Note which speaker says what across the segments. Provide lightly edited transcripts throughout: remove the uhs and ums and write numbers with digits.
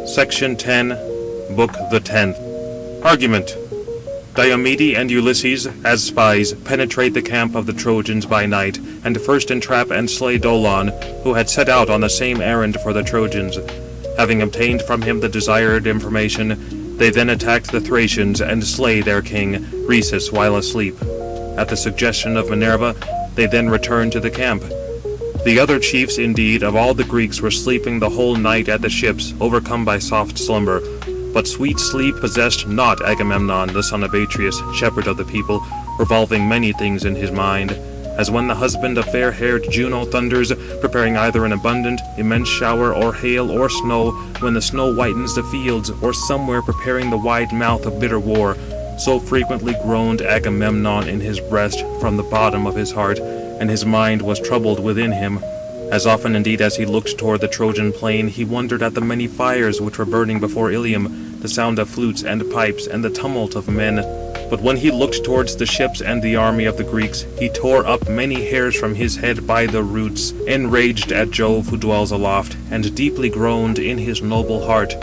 Speaker 1: Section 10, Book the 10th. Argument. Diomede and Ulysses, as spies, penetrate the camp of the Trojans by night, and first entrap and slay Dolon, who had set out on the same errand for the Trojans. Having obtained from him the desired information, they then attacked the Thracians and slay their king, Rhesus, while asleep. At the suggestion of Minerva, they then returned to the camp. The other chiefs, indeed, of all the Greeks were sleeping the whole night at the ships, overcome by soft slumber. But sweet sleep possessed not Agamemnon, the son of Atreus, shepherd of the people, revolving many things in his mind, as when the husband of fair-haired Juno thunders, preparing either an abundant, immense shower, or hail, or snow, when the snow whitens the fields, or somewhere preparing the wide mouth of bitter war. So frequently groaned Agamemnon in his breast from the bottom of his heart, and his mind was troubled within him. As often indeed as he looked toward the Trojan plain, he wondered at the many fires which were burning before Ilium, the sound of flutes and pipes, and the tumult of men. But when he looked towards the ships and the army of the Greeks, he tore up many hairs from his head by the roots, enraged at Jove who dwells aloft, and deeply groaned in his noble heart.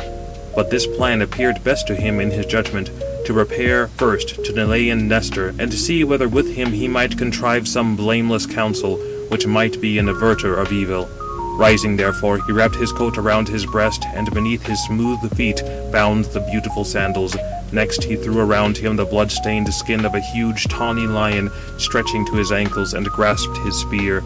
Speaker 1: But this plan appeared best to him in his judgment, to repair first to Nelean Nestor, and to see whether with him he might contrive some blameless counsel, which might be an averter of evil. Rising therefore, he wrapped his coat around his breast, and beneath his smooth feet bound the beautiful sandals. Next he threw around him the blood-stained skin of a huge tawny lion, stretching to his ankles, and grasped his spear.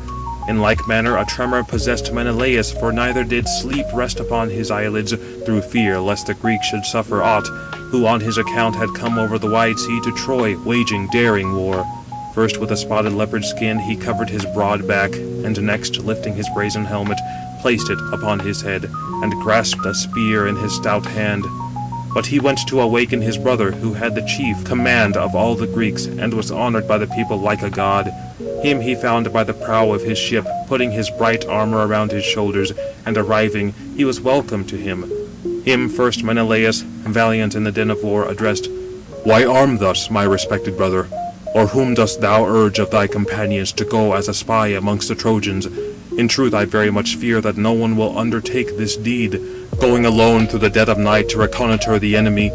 Speaker 1: In like manner a tremor possessed Menelaus, for neither did sleep rest upon his eyelids, through fear lest the Greeks should suffer aught, who on his account had come over the wide sea to Troy, waging daring war. First with a spotted leopard skin he covered his broad back, and next, lifting his brazen helmet, placed it upon his head, and grasped a spear in his stout hand. But he went to awaken his brother, who had the chief command of all the Greeks, and was honoured by the people like a god. Him he found by the prow of his ship, putting his bright armour around his shoulders, and arriving, he was welcome to him. Him first Menelaus, valiant in the din of war, addressed: "Why arm thus, my respected brother? Or whom dost thou urge of thy companions to go as a spy amongst the Trojans? In truth I very much fear that no one will undertake this deed, going alone through the dead of night to reconnoitre the enemy.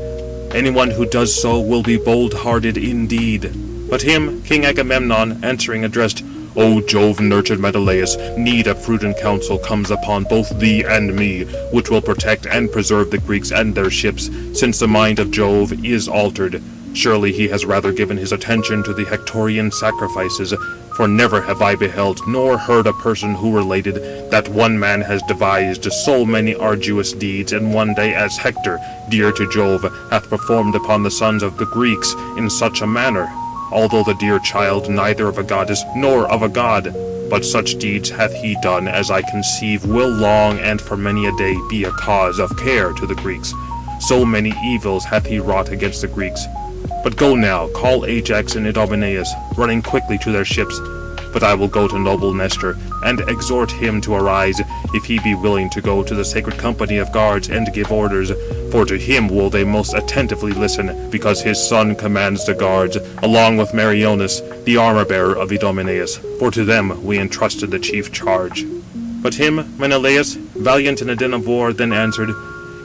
Speaker 1: Anyone who does so will be bold-hearted indeed." But him King Agamemnon, answering, addressed: "O Jove-nurtured Menelaus, need of prudent counsel comes upon both thee and me, which will protect and preserve the Greeks and their ships, since the mind of Jove is altered. Surely he has rather given his attention to the Hectorian sacrifices, for never have I beheld nor heard a person who related that one man has devised so many arduous deeds in one day as Hector, dear to Jove, hath performed upon the sons of the Greeks in such a manner, although the dear child neither of a goddess nor of a god. But such deeds hath he done as I conceive will long and for many a day be a cause of care to the Greeks. So many evils hath he wrought against the Greeks. But go now, call Ajax and Idomeneus, running quickly to their ships. But I will go to noble Nestor, and exhort him to arise, if he be willing to go to the sacred company of guards and give orders. For to him will they most attentively listen, because his son commands the guards, along with Meriones, the armour-bearer of Idomeneus. For to them we entrusted the chief charge." But him Menelaus, valiant in a din of war, then answered: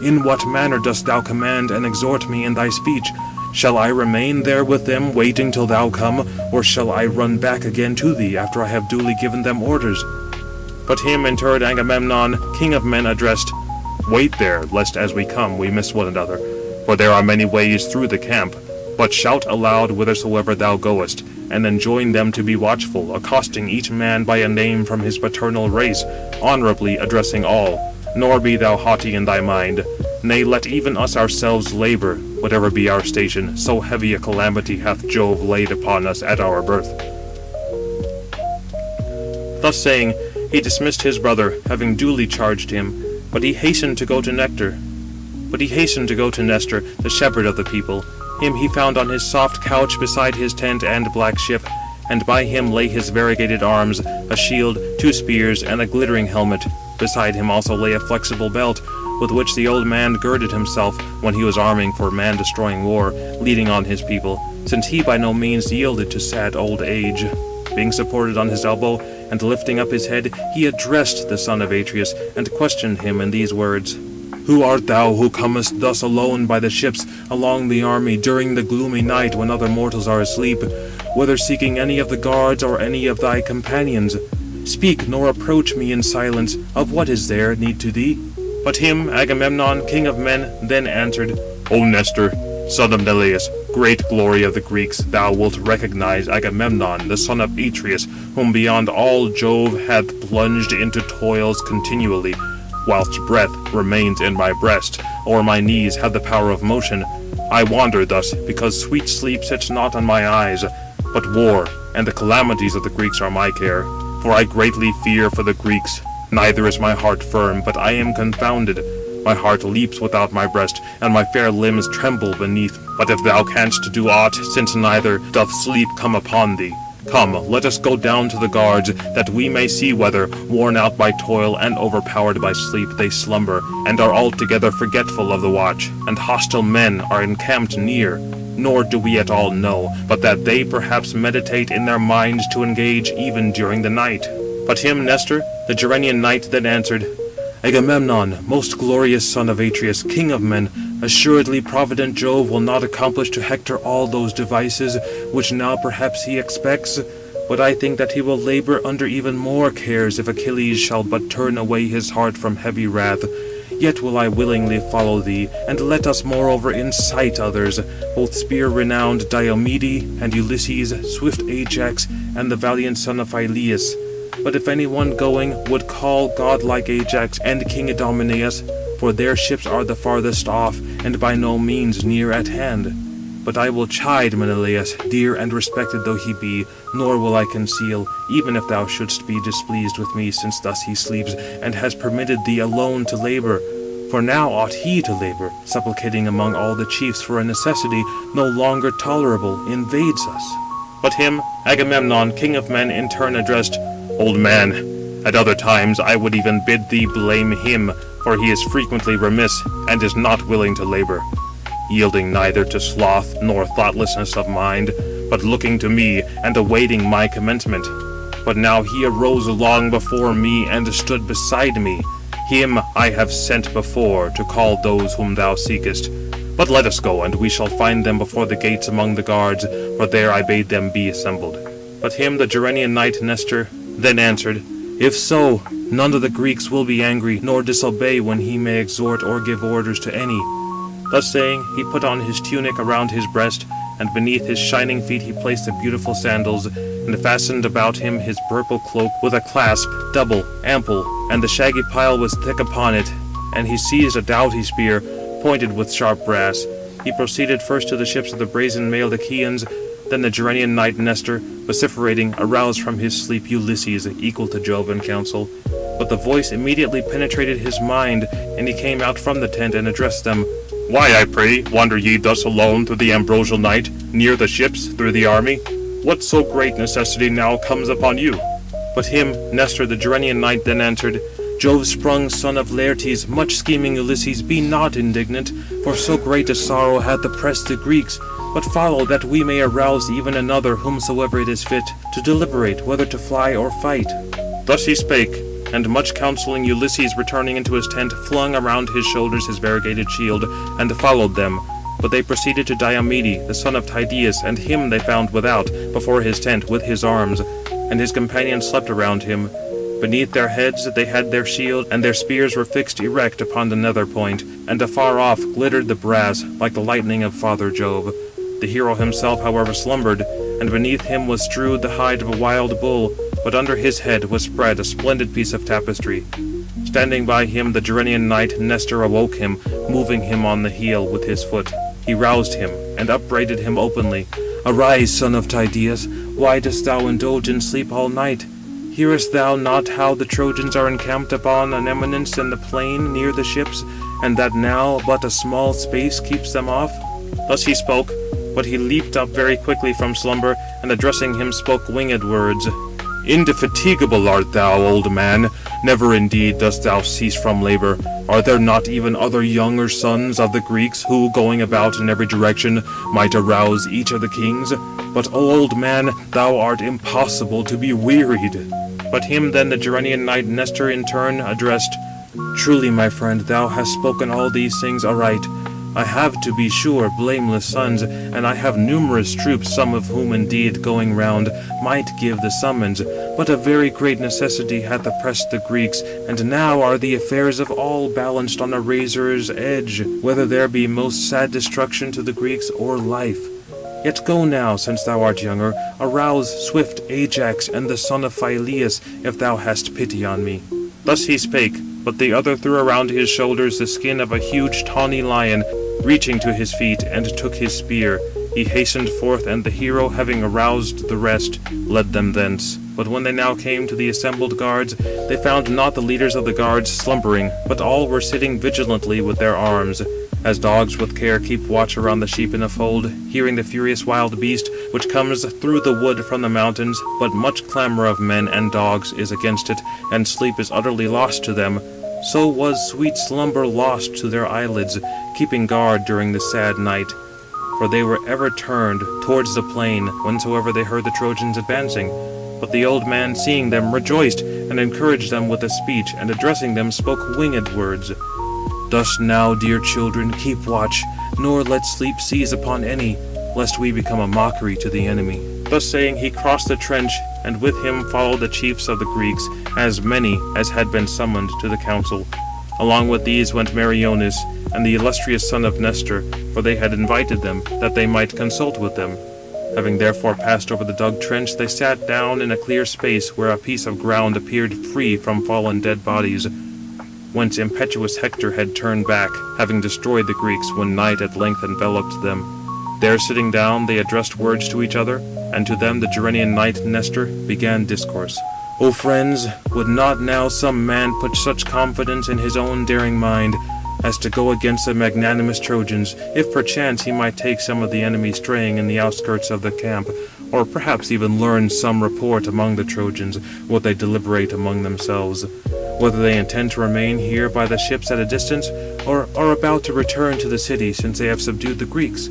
Speaker 1: "In what manner dost thou command and exhort me in thy speech? Shall I remain there with them, waiting till thou come, or shall I run back again to thee, after I have duly given them orders?" But him interred Agamemnon, king of men, addressed: "Wait there, lest as we come we miss one another, for there are many ways through the camp. But shout aloud whithersoever thou goest, and enjoin them to be watchful, accosting each man by a name from his paternal race, honourably addressing all. Nor be thou haughty in thy mind. Nay, let even us ourselves labour, whatever be our station, so heavy a calamity hath Jove laid upon us at our birth." Thus saying, he dismissed his brother, having duly charged him. But he hastened to go to Nestor, the shepherd of the people. Him he found on his soft couch beside his tent and black ship, and by him lay his variegated arms, a shield, 2 spears, and a glittering helmet. Beside him also lay a flexible belt, with which the old man girded himself when he was arming for man-destroying war, leading on his people, since he by no means yielded to sad old age. Being supported on his elbow, and lifting up his head, he addressed the son of Atreus, and questioned him in these words: Who art thou who comest thus alone by the ships along the army during the gloomy night when other mortals are asleep, whether seeking any of the guards or any of thy companions? Speak, nor approach me in silence. Of what is there need to thee?" But him Agamemnon, king of men, then answered, "O Nestor, son of Neleus, great glory of the Greeks, thou wilt recognize Agamemnon, the son of Atreus, whom beyond all Jove hath plunged into toils continually, whilst breath remains in my breast, or my knees have the power of motion. I wander thus, because sweet sleep sits not on my eyes, but war and the calamities of the Greeks are my care. For I greatly fear for the Greeks. Neither is my heart firm, but I am confounded. My heart leaps without my breast, and my fair limbs tremble beneath. But if thou canst do aught, since neither doth sleep come upon thee, come, let us go down to the guards, that we may see whether, worn out by toil and overpowered by sleep, they slumber, and are altogether forgetful of the watch, and hostile men are encamped near. Nor do we at all know, but that they perhaps meditate in their minds to engage even during the night." But him Nestor, the Gerenian knight, then answered, "Agamemnon, most glorious son of Atreus, king of men, assuredly provident Jove will not accomplish to Hector all those devices which now perhaps he expects. But I think that he will labour under even more cares if Achilles shall but turn away his heart from heavy wrath. Yet will I willingly follow thee, and let us moreover incite others, both spear-renowned Diomede and Ulysses, swift Ajax, and the valiant son of Phyleus. But if any one going would call godlike Ajax and King Idomeneus, for their ships are the farthest off, and by no means near at hand. But I will chide Menelaus, dear and respected though he be, nor will I conceal, even if thou shouldst be displeased with me, since thus he sleeps, and has permitted thee alone to labour. For now ought he to labour, supplicating among all the chiefs for a necessity no longer tolerable invades us." But him Agamemnon, king of men, in turn addressed, "Old man, at other times I would even bid thee blame him, for he is frequently remiss, and is not willing to labour, yielding neither to sloth nor thoughtlessness of mind, but looking to me, and awaiting my commencement. But now he arose long before me, and stood beside me. Him I have sent before, to call those whom thou seekest. But let us go, and we shall find them before the gates among the guards, for there I bade them be assembled." But him the Gerenian knight Nestor then answered, "If so, none of the Greeks will be angry, nor disobey when he may exhort or give orders to any." Thus saying, he put on his tunic around his breast, and beneath his shining feet he placed the beautiful sandals, and fastened about him his purple cloak with a clasp, double, ample, and the shaggy pile was thick upon it, and he seized a doughty spear, pointed with sharp brass. He proceeded first to the ships of the brazen-mailed Achaeans. Then the Gerenian knight Nestor, vociferating, aroused from his sleep Ulysses, equal to Jove in counsel. But the voice immediately penetrated his mind, and he came out from the tent and addressed them. "Why, I pray, wander ye thus alone through the ambrosial night, near the ships, through the army? What so great necessity now comes upon you?" But him Nestor the Gerenian knight then answered, "Jove-sprung son of Laertes, much scheming Ulysses, be not indignant, for so great a sorrow hath oppressed the Greeks. But follow, that we may arouse even another, whomsoever it is fit, to deliberate whether to fly or fight." Thus he spake, and much counselling, Ulysses, returning into his tent, flung around his shoulders his variegated shield, and followed them. But they proceeded to Diomede, the son of Tydeus, and him they found without, before his tent, with his arms, and his companions slept around him. Beneath their heads they had their shield, and their spears were fixed erect upon the nether point, and afar off glittered the brass, like the lightning of Father Jove. The hero himself, however, slumbered, and beneath him was strewed the hide of a wild bull, but under his head was spread a splendid piece of tapestry. Standing by him, the Gerenian knight Nestor awoke him, moving him on the heel with his foot. He roused him, and upbraided him openly. "Arise, son of Tydeus, why dost thou indulge in sleep all night? Hearest thou not how the Trojans are encamped upon an eminence in the plain near the ships, and that now but a small space keeps them off?" Thus he spoke, but he leaped up very quickly from slumber, and addressing him spoke winged words. "Indefatigable art thou, old man, never indeed dost thou cease from labour. Are there not even other younger sons of the Greeks, who, going about in every direction, might arouse each of the kings? But, O old man, thou art impossible to be wearied." But him then the Gerenian knight Nestor in turn addressed, Truly, my friend, thou hast spoken all these things aright. I have, to be sure, blameless sons, and I have numerous troops, some of whom indeed, going round, might give the summons. But a very great necessity hath oppressed the Greeks, and now are the affairs of all balanced on a razor's edge, whether there be most sad destruction to the Greeks or life. Yet go now, since thou art younger, arouse swift Ajax and the son of Phyleus, if thou hast pity on me." Thus he spake, but the other threw around his shoulders the skin of a huge tawny lion, reaching to his feet, and took his spear. He hastened forth, and the hero, having aroused the rest, led them thence. But when they now came to the assembled guards, they found not the leaders of the guards slumbering, but all were sitting vigilantly with their arms, as dogs with care keep watch around the sheep in a fold, hearing the furious wild beast, which comes through the wood from the mountains. But much clamour of men and dogs is against it, and sleep is utterly lost to them. So was sweet slumber lost to their eyelids, keeping guard during the sad night. For they were ever turned towards the plain, whensoever they heard the Trojans advancing. But the old man, seeing them, rejoiced, and encouraged them with a speech, and addressing them spoke winged words. "Thus now, dear children, keep watch, nor let sleep seize upon any, lest we become a mockery to the enemy." Thus saying, he crossed the trench, and with him followed the chiefs of the Greeks, as many as had been summoned to the council. Along with these went Meriones, and the illustrious son of Nestor, for they had invited them, that they might consult with them. Having therefore passed over the dug trench, they sat down in a clear space, where a piece of ground appeared free from fallen dead bodies, whence impetuous Hector had turned back, having destroyed the Greeks when night at length enveloped them. There sitting down, they addressed words to each other, and to them the Gerenian knight Nestor began discourse. "O friends, would not now some man put such confidence in his own daring mind, as to go against the magnanimous Trojans, if perchance he might take some of the enemy straying in the outskirts of the camp, or perhaps even learn some report among the Trojans, what they deliberate among themselves, whether they intend to remain here by the ships at a distance, or are about to return to the city, since they have subdued the Greeks?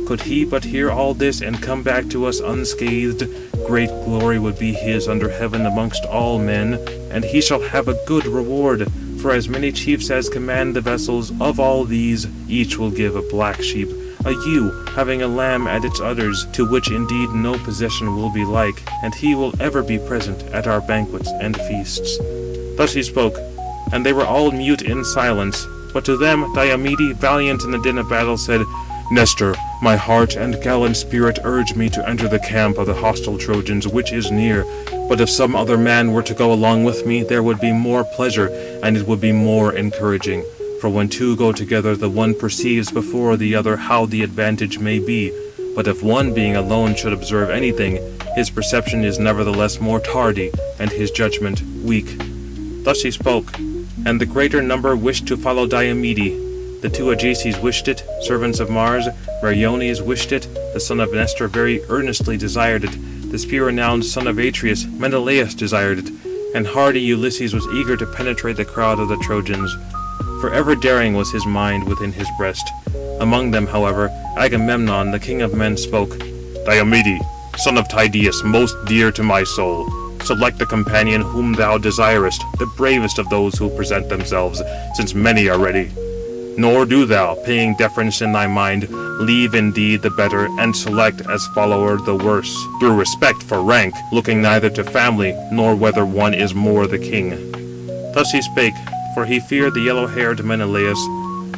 Speaker 1: Could he but hear all this, and come back to us unscathed, great glory would be his under heaven amongst all men, and he shall have a good reward. For as many chiefs as command the vessels, of all these, each will give a black sheep, a ewe having a lamb at its udders, to which indeed no possession will be like, and he will ever be present at our banquets and feasts." Thus he spoke, and they were all mute in silence. But to them Diomede, valiant in the din of battle, said, "Nestor, my heart and gallant spirit urge me to enter the camp of the hostile Trojans, which is near. But if some other man were to go along with me, there would be more pleasure, and it would be more encouraging. For when two go together, the one perceives before the other how the advantage may be. But if one being alone should observe anything, his perception is nevertheless more tardy, and his judgment weak." Thus he spoke, and the greater number wished to follow Diomede. The two Ajaces wished it, servants of Mars. Meriones wished it, the son of Nestor very earnestly desired it. The spear-renowned son of Atreus, Menelaus, desired it, and hardy Ulysses was eager to penetrate the crowd of the Trojans. For ever daring was his mind within his breast. Among them, however, Agamemnon, the king of men, spoke, "Diomede, son of Tydeus, most dear to my soul, select the companion whom thou desirest, the bravest of those who present themselves, since many are ready. Nor do thou, paying deference in thy mind, leave indeed the better, and select as follower the worse, through respect for rank, looking neither to family, nor whether one is more the king." Thus he spake, for he feared the yellow-haired Menelaus.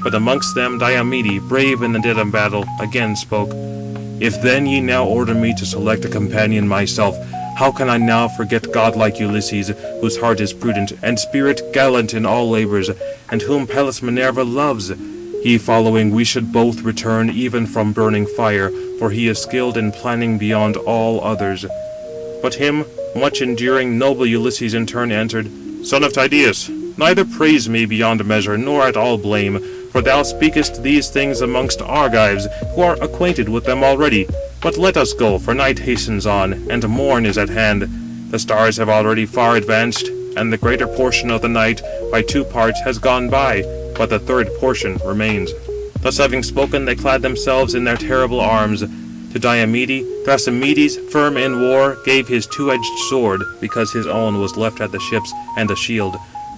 Speaker 1: But amongst them Diomede, brave in the din of battle, again spoke, "If then ye now order me to select a companion myself, how can I now forget godlike Ulysses, whose heart is prudent, and spirit gallant in all labours, and whom Pallas Minerva loves? He following, we should both return even from burning fire, for he is skilled in planning beyond all others." But him, much enduring, noble Ulysses in turn answered, "Son of Tydeus, neither praise me beyond measure, nor at all blame, for thou speakest these things amongst Argives, who are acquainted with them already. But let us go, for night hastens on, and morn is at hand. The stars have already far advanced, and the greater portion of the night, by two parts, has gone by, but the third portion remains." Thus having spoken, they clad themselves in their terrible arms. To Diomede, Thrasymedes, firm in war, gave his two-edged sword, because his own was left at the ships, and a shield.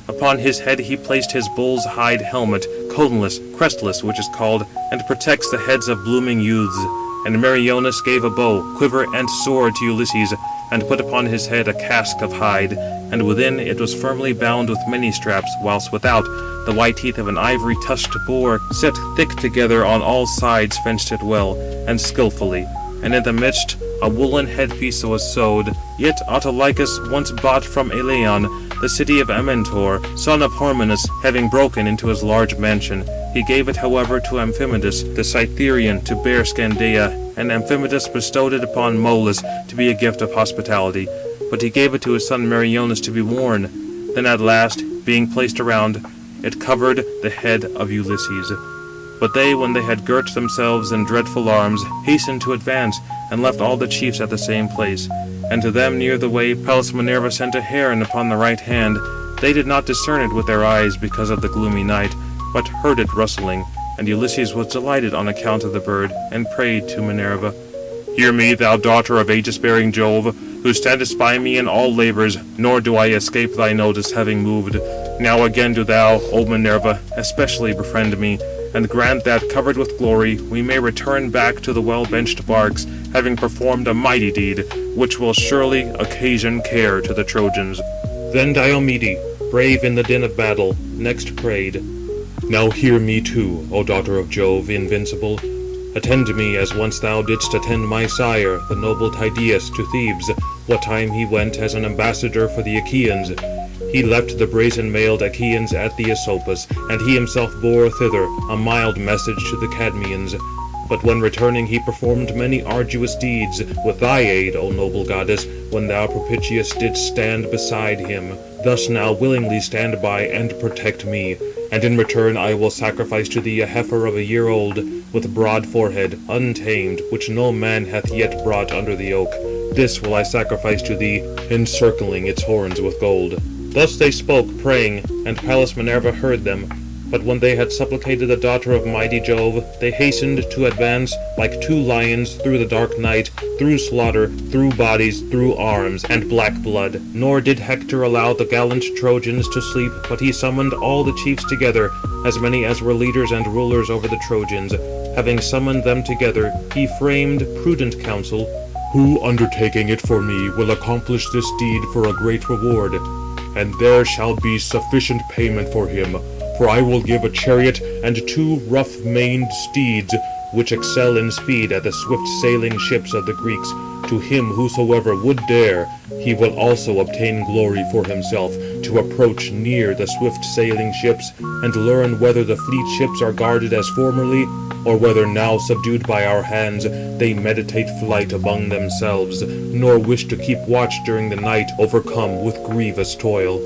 Speaker 1: A Upon his head he placed his bull's hide helmet, coatless, crestless, which is called, and protects the heads of blooming youths. And Meriones gave a bow, quiver, and sword to Ulysses, and put upon his head a casque of hide, and within it was firmly bound with many straps, whilst without the white teeth of an ivory-tusked boar, set thick together on all sides, fenced it well, and skilfully. And in the midst a woollen headpiece was sewed. Yet Autolycus once bought from Eleon, the city of Amyntor, son of Hormenus, having broken into his large mansion. He gave it, however, to Amphimedus, the Cytherean, to bear Scandea, and Amphimedus bestowed it upon Molus to be a gift of hospitality. But he gave it to his son Meriones to be worn. Then at last, being placed around, it covered the head of Ulysses. But they, when they had girt themselves in dreadful arms, hastened to advance, and left all the chiefs at the same place. And to them near the way Pallas Minerva sent a heron upon the right hand. They did not discern it with their eyes because of the gloomy night, but heard it rustling. And Ulysses was delighted on account of the bird, and prayed to Minerva, "Hear me, thou daughter of aegis-bearing Jove, who standest by me in all labours, nor do I escape thy notice, having moved. Now again do thou, O Minerva, especially befriend me, and grant that, covered with glory, we may return back to the well-benched barks, having performed a mighty deed, which will surely occasion care to the Trojans." Then Diomede, brave in the din of battle, next prayed, "Now hear me too, O daughter of Jove, invincible. Attend me as once thou didst attend my sire, the noble Tydeus, to Thebes, what time he went as an ambassador for the Achaeans. He left the brazen-mailed Achaeans at the Esopus, and he himself bore thither a mild message to the Cadmeans. But when returning he performed many arduous deeds, with thy aid, O noble goddess, when thou propitious didst stand beside him. Thus now willingly stand by and protect me. And in return I will sacrifice to thee a heifer of a year old, with broad forehead, untamed, which no man hath yet brought under the oak. This will I sacrifice to thee, encircling its horns with gold." Thus they spoke, praying, and Pallas Minerva heard them. But when they had supplicated the daughter of mighty Jove, they hastened to advance like two lions through the dark night, through slaughter, through bodies, through arms, and black blood. Nor did Hector allow the gallant Trojans to sleep, but he summoned all the chiefs together, as many as were leaders and rulers over the Trojans. Having summoned them together, he framed prudent counsel. "Who, undertaking it for me, will accomplish this deed for a great reward? And there shall be sufficient payment for him. For I will give a chariot and 2 rough-maned steeds, which excel in speed at the swift-sailing ships of the Greeks. To him whosoever would dare, he will also obtain glory for himself, to approach near the swift-sailing ships, and learn whether the fleet ships are guarded as formerly, or whether now subdued by our hands, they meditate flight among themselves, nor wish to keep watch during the night, overcome with grievous toil."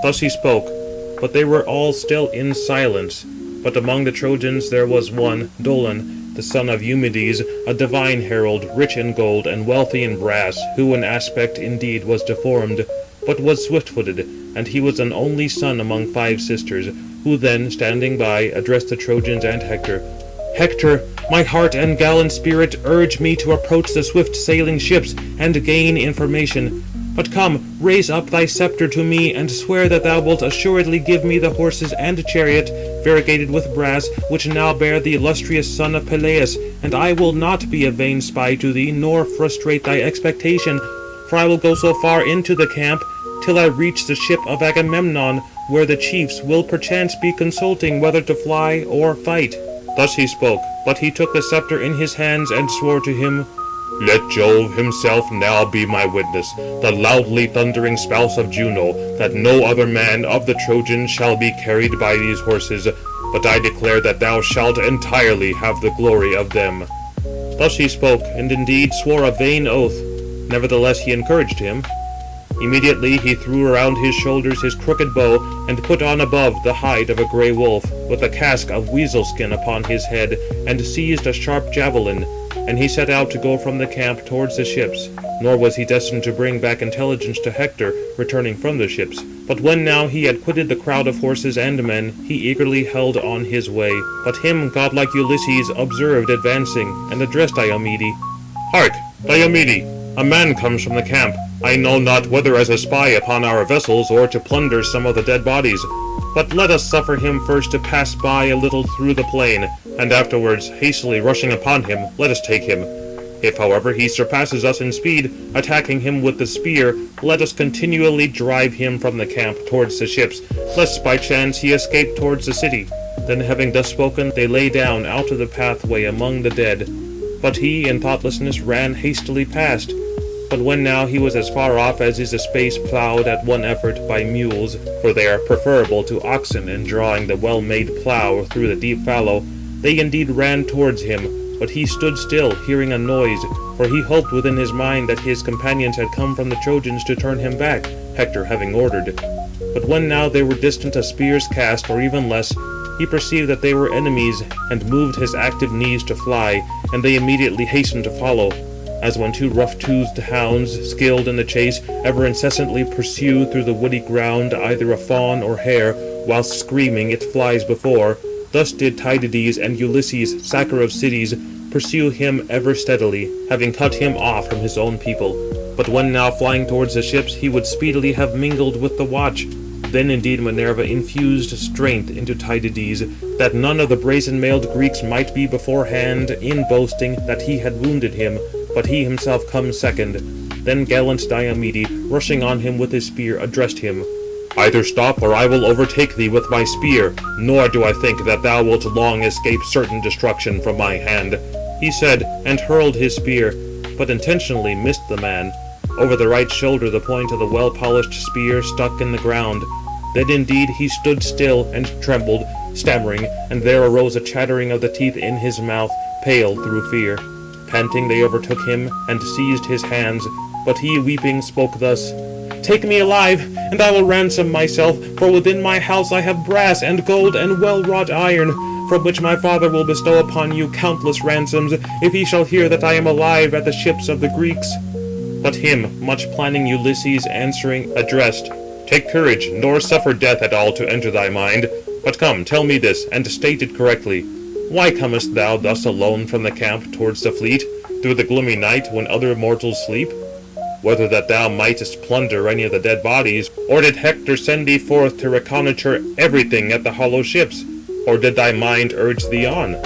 Speaker 1: Thus he spoke, but they were all still in silence. But among the Trojans there was one, Dolon, the son of Eumedes, a divine herald, rich in gold, and wealthy in brass, who in aspect indeed was deformed, but was swift-footed, and he was an only son among 5 sisters, who then, standing by, addressed the Trojans and Hector. "Hector, my heart and gallant spirit urge me to approach the swift-sailing ships, and gain information. But come, raise up thy sceptre to me, and swear that thou wilt assuredly give me the horses and chariot, variegated with brass, which now bear the illustrious son of Peleus, and I will not be a vain spy to thee, nor frustrate thy expectation. For I will go so far into the camp, till I reach the ship of Agamemnon, where the chiefs will perchance be consulting whether to fly or fight." Thus he spoke, but he took the sceptre in his hands, and swore to him, "Let Jove himself now be my witness, the loudly thundering spouse of Juno, that no other man of the Trojans shall be carried by these horses, but I declare that thou shalt entirely have the glory of them." Thus he spoke, and indeed swore a vain oath. Nevertheless he encouraged him. Immediately he threw around his shoulders his crooked bow, and put on above the hide of a grey wolf, with a casque of weasel skin upon his head, and seized a sharp javelin. And he set out to go from the camp towards the ships. Nor was he destined to bring back intelligence to Hector, returning from the ships. But when now he had quitted the crowd of horses and men, he eagerly held on his way. But him godlike Ulysses observed advancing, and addressed Diomede. "Hark, Diomede, a man comes from the camp, I know not whether as a spy upon our vessels, or to plunder some of the dead bodies. But let us suffer him first to pass by a little through the plain, and afterwards, hastily rushing upon him, let us take him. If, however, he surpasses us in speed, attacking him with the spear, let us continually drive him from the camp towards the ships, lest by chance he escape towards the city. Then having thus spoken, they lay down out of the pathway among the dead. But he, in thoughtlessness, ran hastily past. But when now he was as far off as is a space ploughed at one effort by mules, for they are preferable to oxen in drawing the well-made plough through the deep fallow, they indeed ran towards him. But he stood still, hearing a noise, for he hoped within his mind that his companions had come from the Trojans to turn him back, Hector having ordered. But when now they were distant a spear's cast, or even less, he perceived that they were enemies, and moved his active knees to fly, and they immediately hastened to follow. As when two rough-toothed hounds, skilled in the chase, ever incessantly pursue through the woody ground either a fawn or hare, whilst screaming it flies before, thus did Tydides and Ulysses, sacker of cities, pursue him ever steadily, having cut him off from his own people. But when now flying towards the ships, he would speedily have mingled with the watch. Then indeed Minerva infused strength into Tydides, that none of the brazen-mailed Greeks might be beforehand in boasting that he had wounded him, but he himself comes second. Then gallant Diomede, rushing on him with his spear, addressed him: "Either stop, or I will overtake thee with my spear, nor do I think that thou wilt long escape certain destruction from my hand." He said, and hurled his spear, but intentionally missed the man. Over the right shoulder the point of the well-polished spear stuck in the ground. Then indeed he stood still, and trembled, stammering, and there arose a chattering of the teeth in his mouth, pale through fear. Panting they overtook him, and seized his hands, but he, weeping, spoke thus: "Take me alive, and I will ransom myself, for within my house I have brass and gold and well-wrought iron, from which my father will bestow upon you countless ransoms, if he shall hear that I am alive at the ships of the Greeks." But him, much planning Ulysses, answering, addressed: "Take courage, nor suffer death at all to enter thy mind. But come, tell me this, and state it correctly. Why comest thou thus alone from the camp towards the fleet, through the gloomy night, when other mortals sleep? Whether that thou mightest plunder any of the dead bodies, or did Hector send thee forth to reconnoitre everything at the hollow ships, or did thy mind urge thee on?"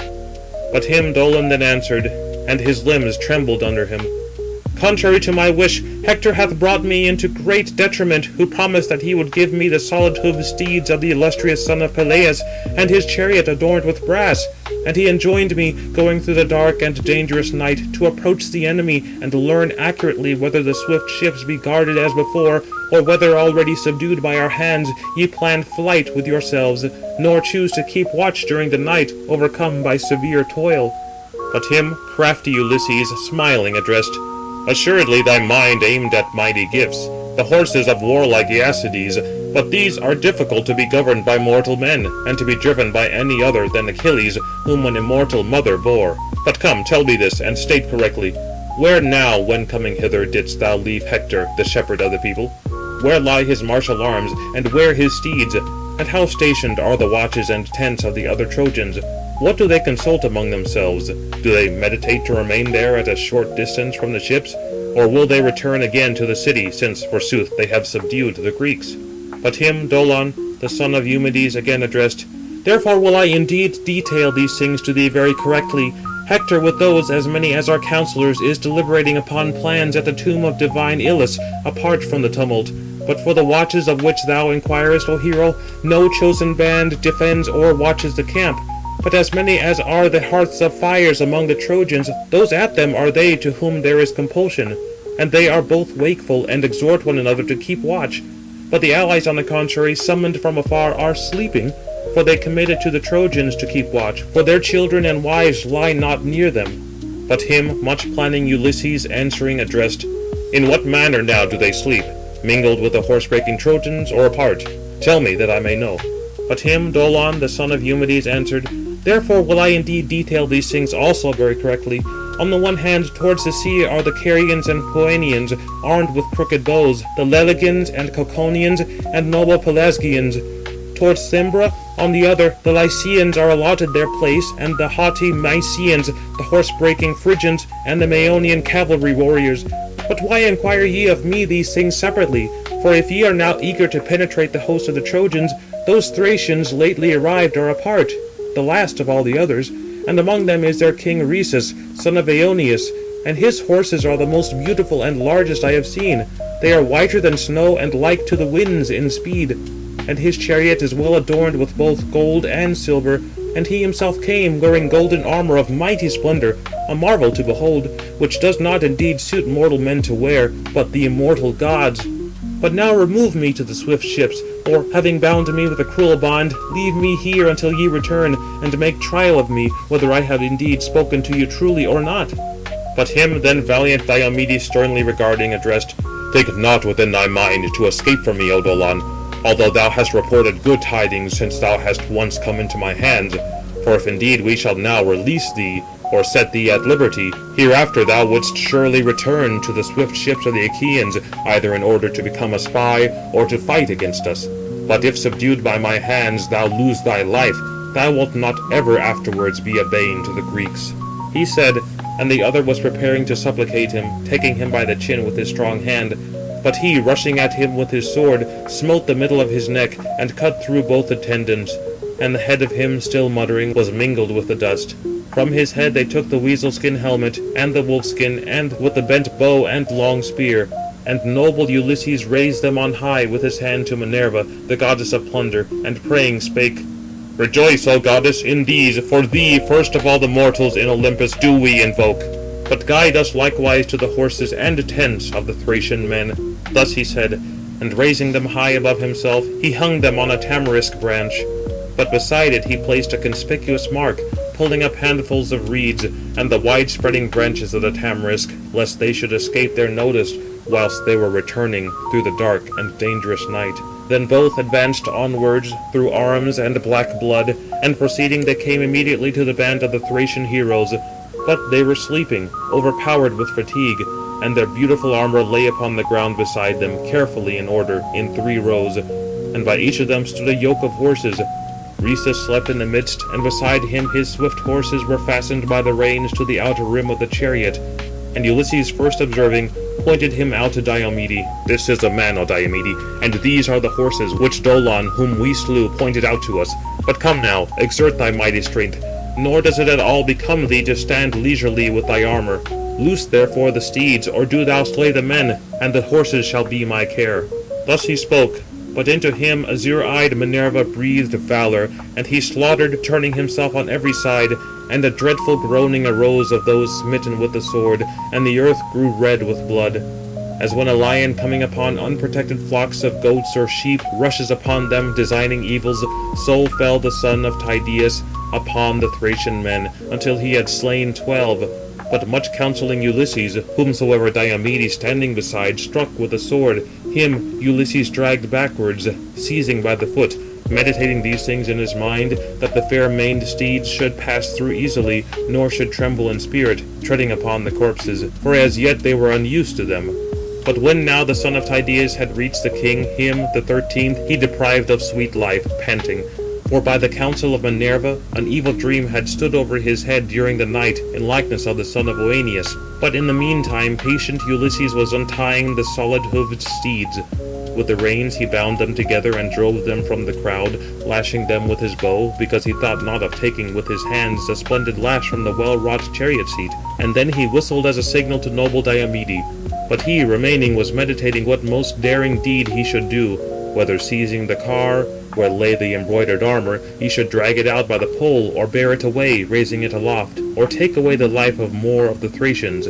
Speaker 1: But him Dolon then answered, and his limbs trembled under him: "Contrary to my wish, Hector hath brought me into great detriment, who promised that he would give me the solid-hoofed steeds of the illustrious son of Peleus, and his chariot adorned with brass. And he enjoined me, going through the dark and dangerous night, to approach the enemy, and learn accurately whether the swift ships be guarded as before, or whether already subdued by our hands, ye plan flight with yourselves, nor choose to keep watch during the night, overcome by severe toil." But him crafty Ulysses, smiling, addressed: "Assuredly thy mind aimed at mighty gifts, the horses of warlike Æacides, but these are difficult to be governed by mortal men, and to be driven by any other than Achilles, whom an immortal mother bore. But come, tell me this, and state correctly. Where now, when coming hither, didst thou leave Hector, the shepherd of the people? Where lie his martial arms, and where his steeds? And how stationed are the watches and tents of the other Trojans? What do they consult among themselves? Do they meditate to remain there at a short distance from the ships? Or will they return again to the city, since, forsooth, they have subdued the Greeks?" But him Dolon, the son of Eumedes, again addressed: "Therefore will I indeed detail these things to thee very correctly. Hector, with those as many as are counsellors, is deliberating upon plans at the tomb of divine Ilus, apart from the tumult. But for the watches of which thou inquirest, O hero, no chosen band defends or watches the camp. But as many as are the hearths of fires among the Trojans, those at them are they to whom there is compulsion. And they are both wakeful, and exhort one another to keep watch. But the allies, on the contrary, summoned from afar, are sleeping, for they committed to the Trojans to keep watch, for their children and wives lie not near them." But him, much planning Ulysses, answering, addressed: "In what manner now do they sleep? Mingled with the horse-breaking Trojans, or apart? Tell me, that I may know." But him Dolon, the son of Eumedes, answered: "Therefore will I indeed detail these things also very correctly. On the one hand, towards the sea are the Carians and Poenians, armed with crooked bows, the Leligians and Coconians, and noble Pelasgians. Towards Thymbra, on the other, the Lycians are allotted their place, and the haughty Mysians, the horse-breaking Phrygians, and the Maeonian cavalry warriors. But why inquire ye of me these things separately? For if ye are now eager to penetrate the host of the Trojans, those Thracians lately arrived are apart, the last of all the others, and among them is their king Rhesus, son of Aeneas, and his horses are the most beautiful and largest I have seen. They are whiter than snow, and like to the winds in speed. And his chariot is well adorned with both gold and silver, and he himself came, wearing golden armour of mighty splendour, a marvel to behold, which does not indeed suit mortal men to wear, but the immortal gods. But now remove me to the swift ships, or, having bound me with a cruel bond, leave me here until ye return, and make trial of me, whether I have indeed spoken to you truly or not. But him then valiant Diomedes sternly regarding addressed, Think not within thy mind to escape from me, O Dolon, although thou hast reported good tidings since thou hast once come into my hands. For if indeed we shall now release thee, or set thee at liberty, hereafter thou wouldst surely return to the swift ships of the Achaeans, either in order to become a spy, or to fight against us. But if subdued by my hands thou lose thy life, thou wilt not ever afterwards be a bane to the Greeks. He said, and the other was preparing to supplicate him, taking him by the chin with his strong hand. But he, rushing at him with his sword, smote the middle of his neck, and cut through both the tendons. And the head of him, still muttering, was mingled with the dust. From his head they took the weasel-skin helmet, and the wolf-skin, and with the bent bow and long spear. And noble Ulysses raised them on high with his hand to Minerva, the goddess of plunder, and praying spake, Rejoice, O goddess, in these, for thee first of all the mortals in Olympus do we invoke. But guide us likewise to the horses and tents of the Thracian men. Thus he said, and raising them high above himself, he hung them on a tamarisk branch. But beside it he placed a conspicuous mark, pulling up handfuls of reeds, and the wide-spreading branches of the tamarisk, lest they should escape their notice, whilst they were returning through the dark and dangerous night. Then both advanced onwards through arms and black blood, and proceeding they came immediately to the band of the Thracian heroes. But they were sleeping, overpowered with fatigue, and their beautiful armour lay upon the ground beside them, carefully in order, in 3 rows. And by each of them stood a yoke of horses. Rhesus slept in the midst, and beside him his swift horses were fastened by the reins to the outer rim of the chariot. And Ulysses, first observing, pointed him out to Diomede. This is a man, O Diomede, and these are the horses which Dolon, whom we slew, pointed out to us. But come now, exert thy mighty strength, nor does it at all become thee to stand leisurely with thy armour. Loose therefore the steeds, or do thou slay the men, and the horses shall be my care. Thus he spoke, but into him azure-eyed Minerva breathed valour, and he slaughtered, turning himself on every side, and a dreadful groaning arose of those smitten with the sword, and the earth grew red with blood. As when a lion coming upon unprotected flocks of goats or sheep rushes upon them, designing evils, so fell the son of Tydeus upon the Thracian men, until he had slain 12. But much counselling Ulysses, whomsoever Diomedes standing beside struck with the sword, him Ulysses dragged backwards, seizing by the foot, meditating these things in his mind, that the fair-maned steeds should pass through easily, nor should tremble in spirit, treading upon the corpses, for as yet they were unused to them. But when now the son of Tydeus had reached the king, him, the 13th, he deprived of sweet life, panting. For by the counsel of Minerva, an evil dream had stood over his head during the night, in likeness of the son of Oeneus. But in the meantime patient Ulysses was untying the solid-hoofed steeds. With the reins he bound them together and drove them from the crowd, lashing them with his bow, because he thought not of taking with his hands the splendid lash from the well-wrought chariot seat. And then he whistled as a signal to noble Diomede. But he, remaining, was meditating what most daring deed he should do, whether seizing the car, where lay the embroidered armour, he should drag it out by the pole, or bear it away, raising it aloft, or take away the life of more of the Thracians.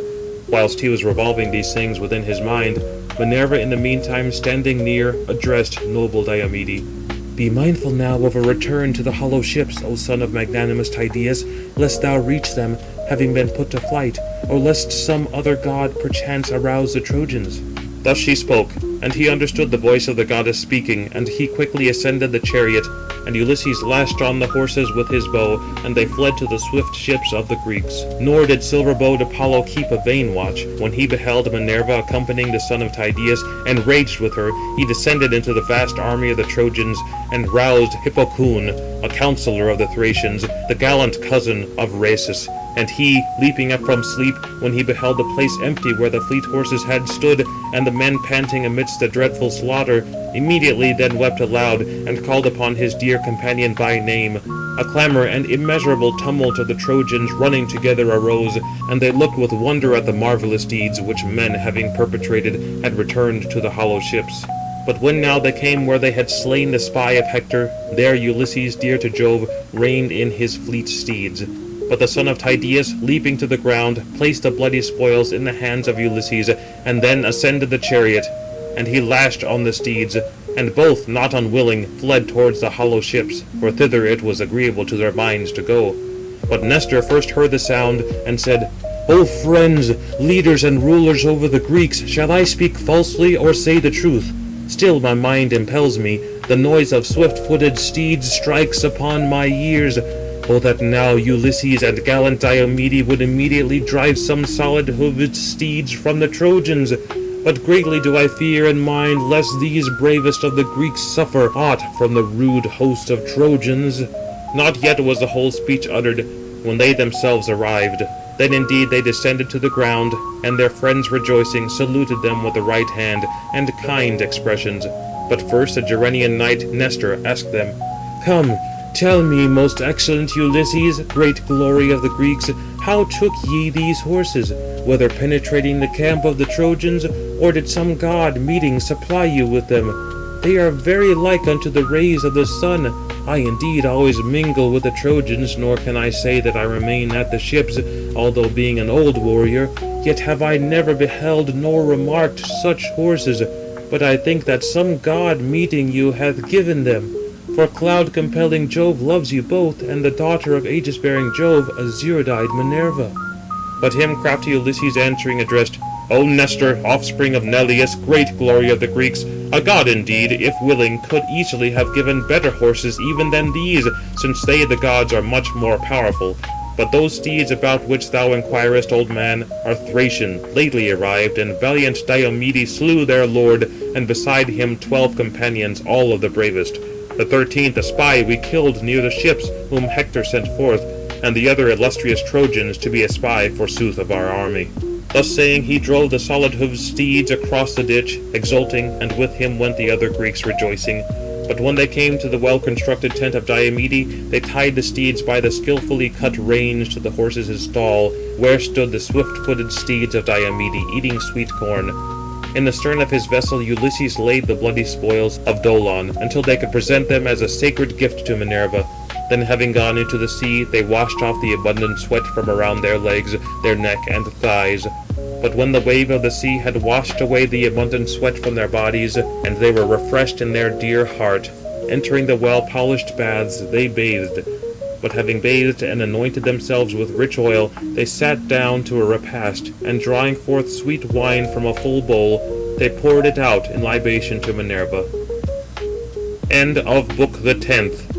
Speaker 1: Whilst he was revolving these things within his mind, Minerva in the meantime standing near, addressed noble Diomede. Be mindful now of a return to the hollow ships, O son of magnanimous Tydeus, lest thou reach them, having been put to flight, or lest some other god perchance arouse the Trojans. Thus she spoke, and he understood the voice of the goddess speaking, and he quickly ascended the chariot, and Ulysses lashed on the horses with his bow, and they fled to the swift ships of the Greeks. Nor did silver-bowed Apollo keep a vain watch. When he beheld Minerva accompanying the son of Tydeus, and raged with her, he descended into the vast army of the Trojans, and roused Hippocoon, a counsellor of the Thracians, the gallant cousin of Rhesus, And he, leaping up from sleep, when he beheld the place empty where the fleet horses had stood, and the men panting amidst the dreadful slaughter, immediately then wept aloud, and called upon his dear companion by name. A clamour and immeasurable tumult of the Trojans running together arose, and they looked with wonder at the marvellous deeds which men, having perpetrated, had returned to the hollow ships. But when now they came where they had slain the spy of Hector, there Ulysses, dear to Jove, reined in his fleet steeds. But the son of Tydeus, leaping to the ground, placed the bloody spoils in the hands of Ulysses, and then ascended the chariot. And he lashed on the steeds, and both, not unwilling, fled towards the hollow ships, for thither it was agreeable to their minds to go. But Nestor first heard the sound, and said, O friends, leaders and rulers over the Greeks, shall I speak falsely or say the truth? Still my mind impels me, the noise of swift-footed steeds strikes upon my ears. O that now Ulysses and gallant Diomede would immediately drive some solid-hoofed steeds from the Trojans. But greatly do I fear and mind lest these bravest of the Greeks suffer aught from the rude host of Trojans. Not yet was the whole speech uttered, when they themselves arrived. Then indeed they descended to the ground, and their friends rejoicing saluted them with the right hand, and kind expressions. But first the Gerenian knight Nestor asked them, Come, tell me, most excellent Ulysses, great glory of the Greeks, how took ye these horses, whether penetrating the camp of the Trojans, or did some god meeting supply you with them? They are very like unto the rays of the sun. I indeed always mingle with the Trojans, nor can I say that I remain at the ships, although being an old warrior, yet have I never beheld nor remarked such horses, but I think that some god meeting you hath given them. For cloud-compelling Jove loves you both, and the daughter of aegis-bearing Jove, azure-eyed Minerva. But him crafty Ulysses answering addressed, O Nestor, offspring of Neleus, great glory of the Greeks, a god indeed, if willing, could easily have given better horses even than these, since they the gods are much more powerful. But those steeds about which thou inquirest, old man, are Thracian, lately arrived, and valiant Diomede slew their lord, and beside him 12 companions, all of the bravest. The 13th a spy we killed near the ships, whom Hector sent forth, and the other illustrious Trojans to be a spy, forsooth, of our army. Thus saying, he drove the solid-hoofed steeds across the ditch, exulting, and with him went the other Greeks rejoicing. But when they came to the well-constructed tent of Diomede, they tied the steeds by the skilfully cut reins to the horses' stall, where stood the swift-footed steeds of Diomede, eating sweet corn. In the stern of his vessel Ulysses laid the bloody spoils of Dolon, until they could present them as a sacred gift to Minerva. Then having gone into the sea, they washed off the abundant sweat from around their legs, their neck, and thighs. But when the wave of the sea had washed away the abundant sweat from their bodies, and they were refreshed in their dear heart, entering the well-polished baths, they bathed. But having bathed and anointed themselves with rich oil, they sat down to a repast, and drawing forth sweet wine from a full bowl, they poured it out in libation to Minerva. End of Book the 10th.